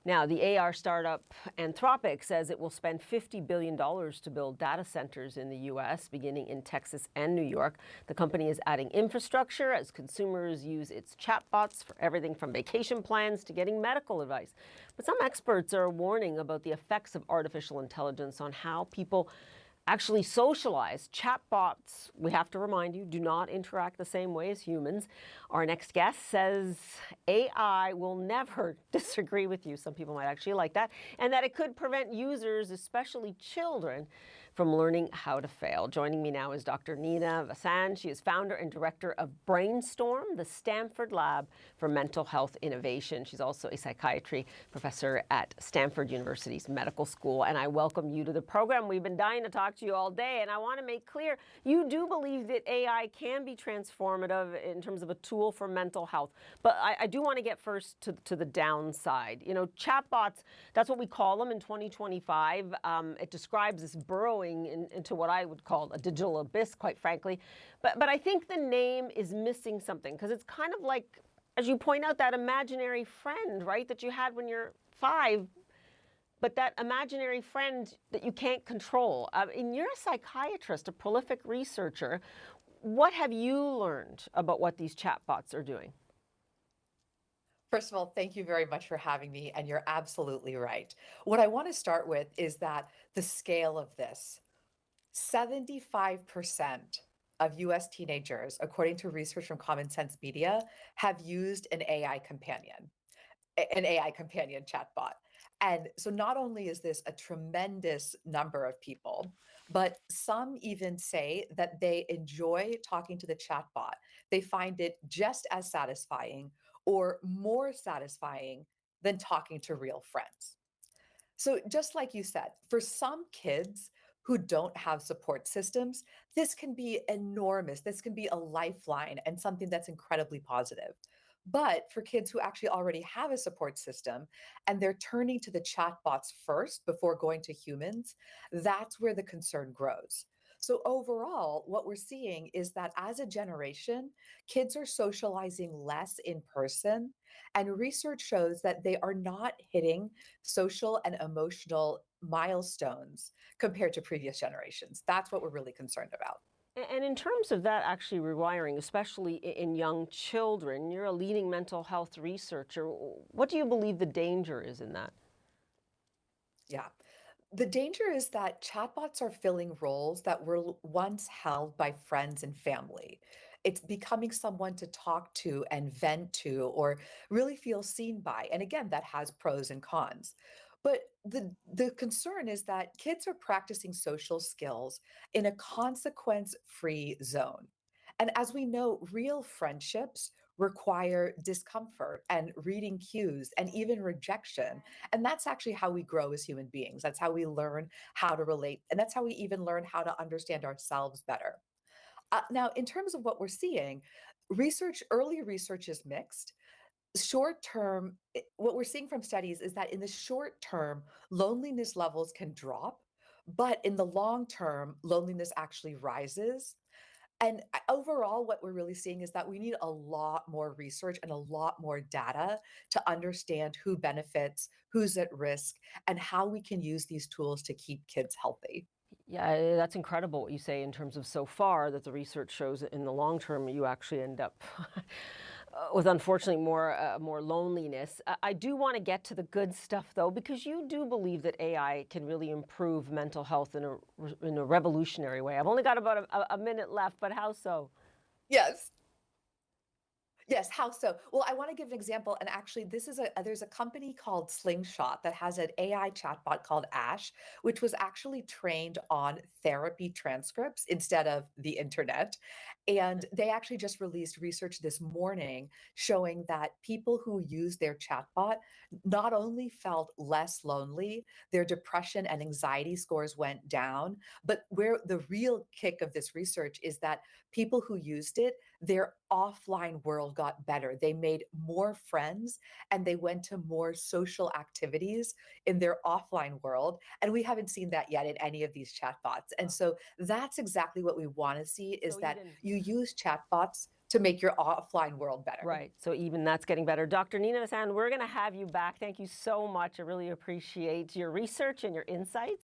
Now, the AR startup Anthropic says it will spend $50 billion to build data centers in the US, beginning in Texas and New York. The company is adding infrastructure as consumers use its chatbots for everything from vacation plans to getting medical advice. But some experts are warning about the effects of artificial intelligence on how people actually socialize. Chatbots, we have to remind you, do not interact the same way as humans. Our next guest says AI will never disagree with you. Some people might actually like that. And that it could prevent users, especially children, from learning how to fail. Joining me now is Dr. Nina Vasan. She is founder and director of Brainstorm, the Stanford Lab for Mental Health Innovation. She's also a psychiatry professor at Stanford University's Medical School. And I welcome you to the program. We've been dying to talk to you all day. And I want to make clear, you do believe that AI can be transformative in terms of a tool for mental health. But I do want to get first to the downside. You know, chatbots, that's what we call them in 2025. It describes this burrowing into what I would call a digital abyss, quite frankly. But I think the name is missing something, because it's kind of like, as you point out, that imaginary friend, right, that you had when you're 5, but that imaginary friend that you can't control. And you're a psychiatrist, a prolific researcher. What have you learned about what these chatbots are doing? First of all, thank you very much for having me, and you're absolutely right. What I want to start with is that the scale of this, 75% of US teenagers, according to research from Common Sense Media, have used an AI companion chatbot. And so not only is this a tremendous number of people, but some even say that they enjoy talking to the chatbot. They find it just as satisfying or more satisfying than talking to real friends. So, just like you said, for some kids who don't have support systems, this can be enormous. This can be a lifeline and something that's incredibly positive. But for kids who actually already have a support system and they're turning to the chatbots first before going to humans, that's where the concern grows. So, overall, what we're seeing is that as a generation, kids are socializing less in person. And research shows that they are not hitting social and emotional milestones compared to previous generations. That's what we're really concerned about. And in terms of that actually rewiring, especially in young children, you're a leading mental health researcher. What do you believe the danger is in that? Yeah. The danger is that chatbots are filling roles that were once held by friends and family. It's becoming someone to talk to and vent to or really feel seen by. And again, that has pros and cons. But the concern is that kids are practicing social skills in a consequence-free zone. And as we know, real friendships require discomfort and reading cues and even rejection. And that's actually how we grow as human beings. That's how we learn how to relate. And that's how we even learn how to understand ourselves better. Now, in terms of what we're seeing, early research is mixed. Short term, what we're seeing from studies is that in the short term, loneliness levels can drop, but in the long term, loneliness actually rises. And overall, what we're really seeing is that we need a lot more research and a lot more data to understand who benefits, who's at risk, and how we can use these tools to keep kids healthy. Yeah, that's incredible what you say in terms of so far that the research shows that in the long term you actually end up with unfortunately more loneliness. I do want to get to the good stuff though, because you do believe that AI can really improve mental health in a revolutionary way. I've only got about a minute left, but how so? Yes. Yes, how so? Well, I want to give an example. And actually, there's a company called Slingshot that has an AI chatbot called Ash, which was actually trained on therapy transcripts instead of the internet. And they actually just released research this morning showing that people who use their chatbot not only felt less lonely, their depression and anxiety scores went down, but where the real kick of this research is that people who used it, their offline world got better. They made more friends and they went to more social activities in their offline world. And we haven't seen that yet in any of these chatbots. And so that's exactly what we want to see, is So that even you use chatbots to make your offline world better. Right. So even that's getting better. Dr. Nina Vasan, we're going to have you back. Thank you so much. I really appreciate your research and your insights.